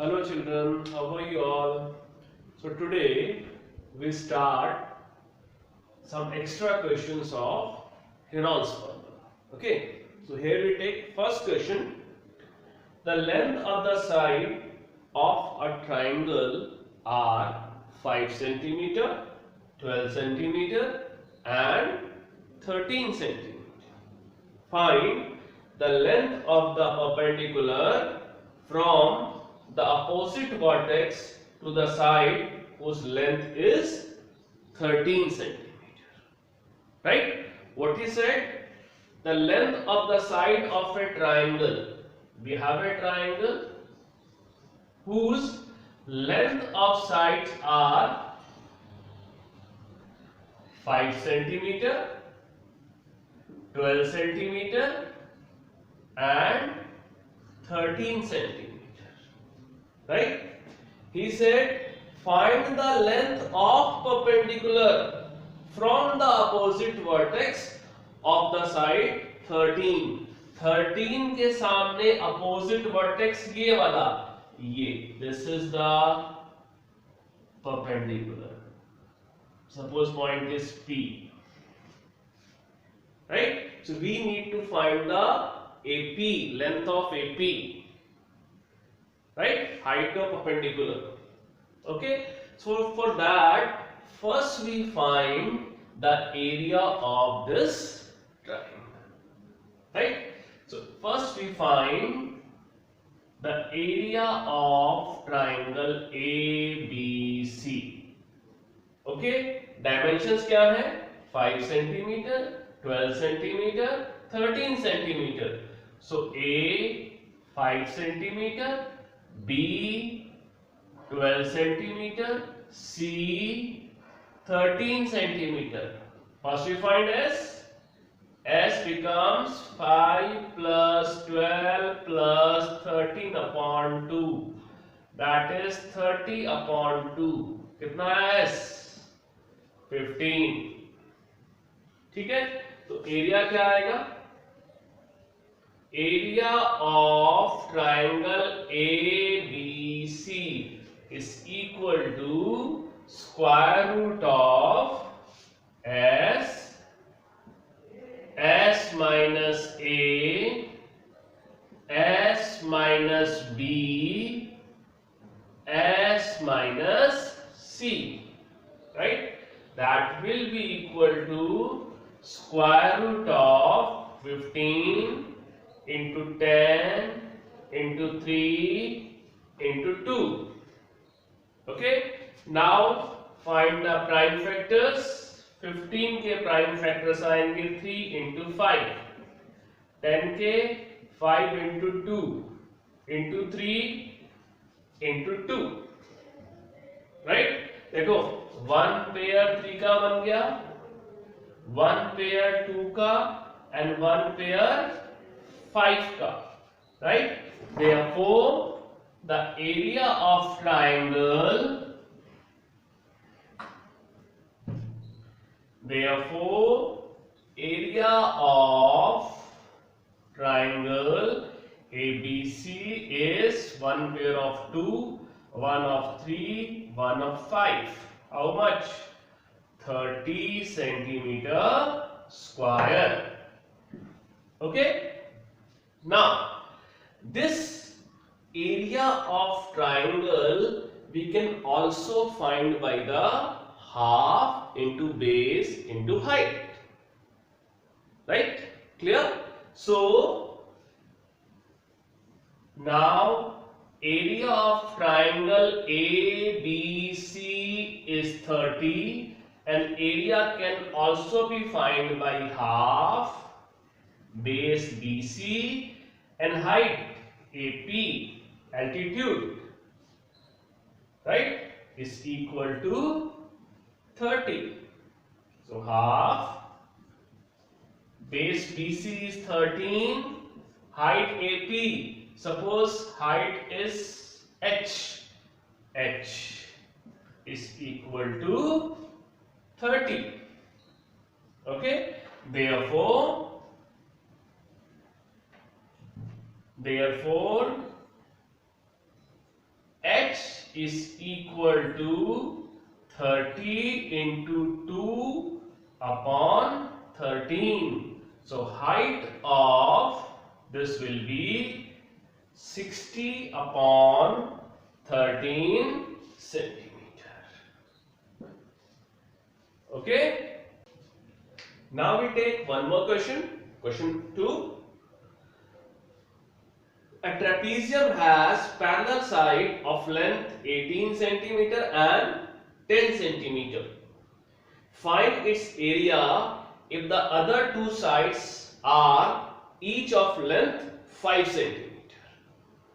Hello children, how are you all? So today we start some extra questions of Heron's formula. Okay, so here we take first question. The length of the side of a triangle are 5 centimeter, 12 centimeter and 13 centimeter. Find the length of the perpendicular from the opposite vertex to the side whose length is 13 centimeter. Right? What he said? The length of the side of a triangle. We have a triangle whose length of sides are 5 centimeter, 12 centimeter and 13 centimeter. Right? He said find the length of perpendicular from the opposite vertex of the side 13. 13 के सामने opposite vertex ये वाला ये. This is the perpendicular. Suppose point is P. Right? So we need to find the AP, length of AP. Right? Height of perpendicular. Okay? So for that, first we find the area of this triangle. Right? So first we find the area of triangle ABC. Okay? Dimensions क्या है? 5 centimeter, 12 centimeter, 13 centimeter. So A 5 centimeter, B 12 centimeter, C 13 centimeter. First we find S. S becomes 5 plus 12 plus 13 upon 2. That is 30 upon 2. कितना है S? 15. ठीक है? तो area क्या आएगा? Area of triangle ABC is equal to square root of S minus A, S minus B, S minus C. Right? That will be equal to square root of 15 into 10 into 3 into 2. Okay? Now find the prime factors. 15 के prime factors आएंगे 3 into 5. 10 के 5 into 2 into 3 into 2. Right? देखो 1 pair 3 का बन गया, 1 pair 2 का and 1 pair 5 का. Right? Therefore, the area of triangle ABC is 1 pair of 2, 1 of 3, 1 of 5. How much? 30 centimeter square. Okay? Now, this area of triangle we can also find by the half into base into height. Right? Clear? So, now area of triangle ABC is 30 and area can also be found by half, base BC and height AP, altitude, right, is equal to 30. So half, base BC is 13, height AP, suppose height is H is equal to 30. Okay, therefore is equal to 30 into 2 upon 13. So height of this will be 60 upon 13 centimeter. Okay. Now we take one more question. Question 2. A trapezium has parallel side of length 18 centimeter and 10 centimeter. Find its area if the other two sides are each of length 5 centimeter.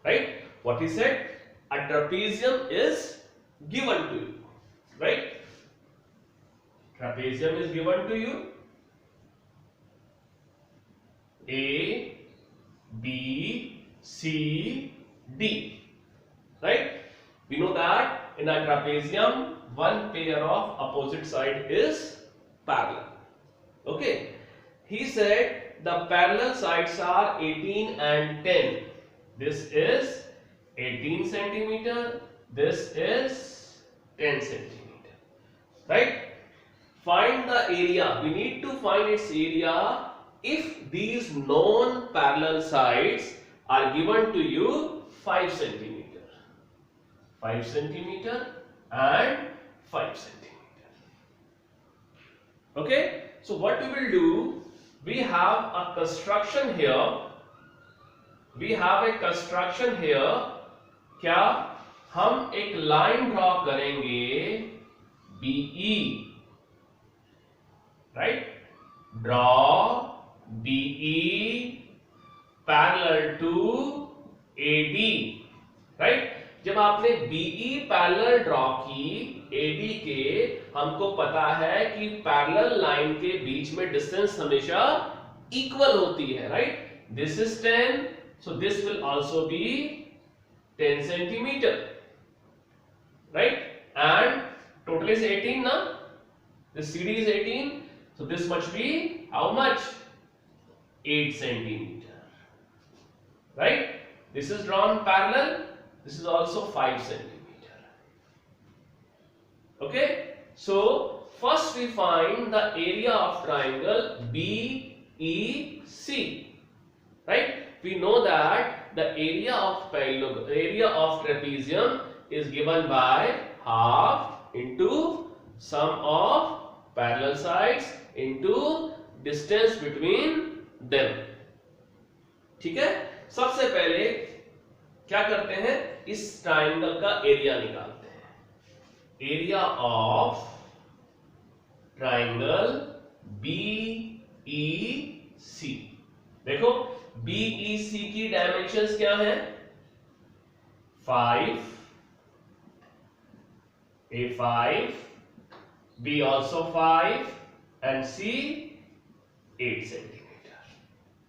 Right? What he said? A trapezium is given to you. Right? Trapezium is given to you. A, B, C, D. Right? We know that in a trapezium, one pair of opposite side is parallel. Okay. He said the parallel sides are 18 and 10. This is 18 centimeter. This is 10 centimeter. Right? Find the area. We need to find its area if these known parallel sides are given to you 5 centimeter. 5 centimeter and 5 centimeter. Okay. So what we will do, we have a construction here. We have a construction here. क्या हम एक line draw करेंगे BE. Right? Draw BE parallel to AD. Right? जब आपने BE parallel draw की AD के, हमको पता है कि पैरेलल लाइन के बीच में डिस्टेंस हमेशा इक्वल होती है. Right? This is 10, so this will also be 10 centimeter. Right? And total is 18 now. This CD is 18, so this must be how much? 8 centimeter. Right? This is drawn parallel. This is also 5 centimeter. Okay. So first we find the area of triangle BEC. Right? We know that the area of trapezium is given by half into sum of parallel sides into distance between them. ठीक है. सबसे पहले क्या करते हैं, इस triangle का area निकालते हैं. Area of triangle BEC. देखो BEC की डायमेंशंस क्या है? 5, A5, B also 5 and C 8 centimeter.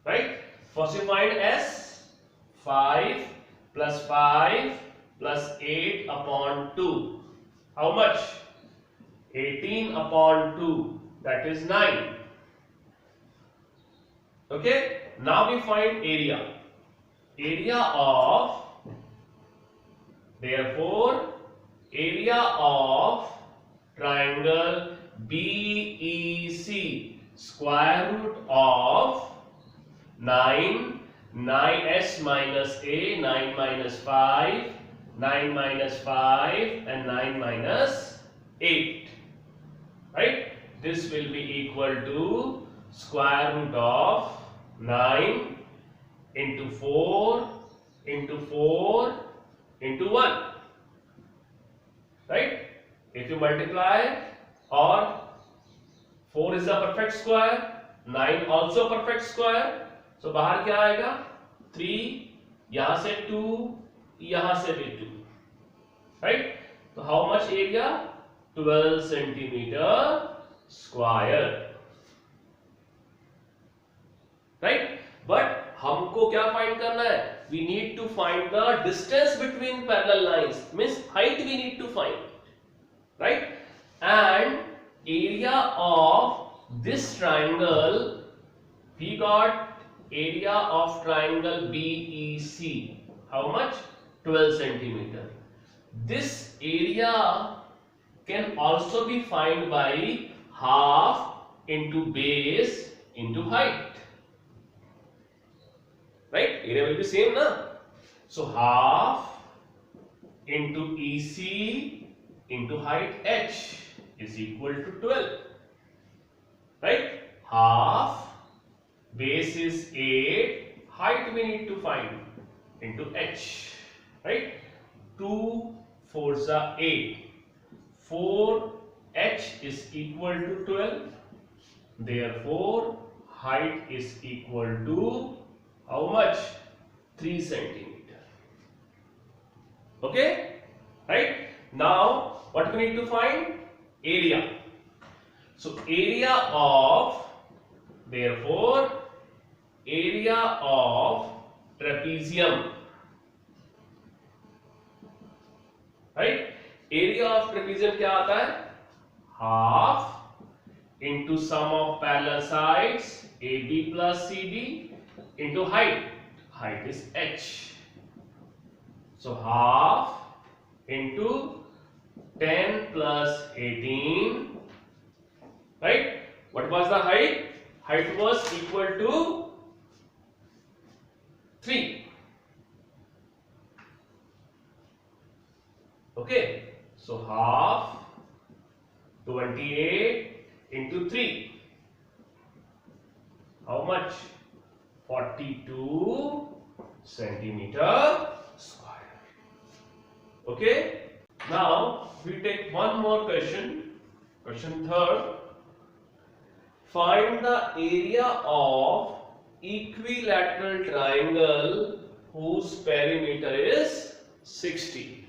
Right? First you find S. 5 plus 5 plus 8 upon 2. How much? 18 upon 2. That is 9. Okay. Now we find area. Area of, therefore, area of triangle BEC, square root of 9, 9s minus a, 9 minus 5, 9 minus 5 and 9 minus 8. Right? This will be equal to square root of 9 into 4 into 4 into 1. Right? If you multiply, or 4 is a perfect square, 9 also perfect square. So बाहर क्या आएगा? 3, यहां से 2, यहां से भी 2. Right? So how much area? 12 centimeter square. Right? But हमको क्या फाइंड करना है? We need to find the distance between parallel lines. Means height we need to find. Right? And area of this triangle, we got area of triangle BEC. How much? 12 centimeter. this area can also be found by half into base into height. Right? Area will be same, na? So half into EC into height h is equal to 12. Right? Half, base is 8, height we need to find into h. Right? 2 4s are 8. 4h is equal to 12. Therefore, height is equal to how much? 3 centimeter. Okay? Right? Now, what we need to find? Area. So, area of, therefore, area of trapezium. Right? Area of trapezium क्या आता है? Half into sum of parallel sides AB plus CD into height. Height is h. So half into 10 plus 18. Right? What was the height? Height was equal to 3. Okay. So half 28 into 3. How much? 42 centimeter square. Okay. Now we take one more question. Question third. Find the area of equilateral triangle whose perimeter is 60.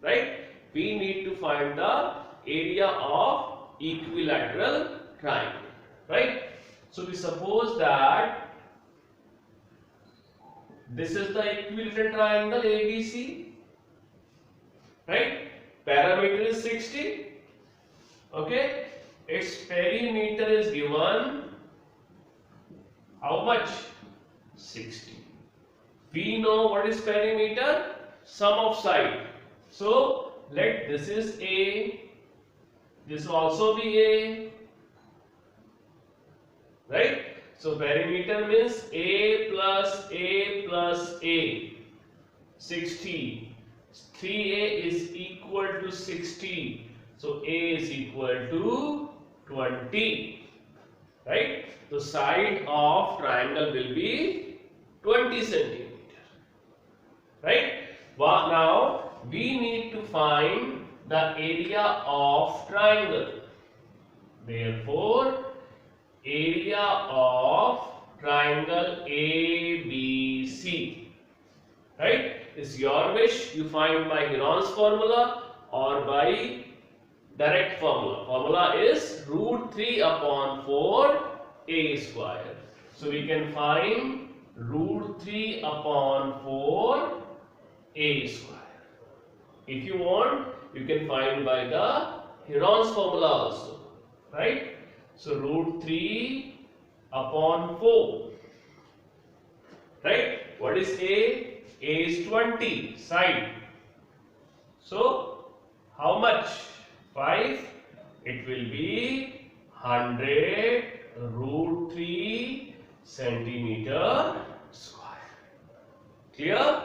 Right? We need to find the area of equilateral triangle. Right? So we suppose that this is the equilateral triangle ABC. Right? Perimeter is 60. Okay? Its perimeter is given how much? 60. We know what is perimeter? Sum of side. So let this is A, this will also be A. Right? So perimeter means A plus A plus A. 60. 3A is equal to 60. So A is equal to 20. Right? The side of triangle will be 20 centimeter. Right? Now we need to find the area of triangle. Therefore, area of triangle ABC. Right? It's your wish. You find by Heron's formula or by direct formula. Formula is root 3 upon 4 a square. So we can find root 3 upon 4 a square. If you want, you can find by the Heron's formula also. Right? So root 3 upon 4. Right? What is A? A is 20 side. So how much? 5. It will be 100 root 3 centimeter square. Clear?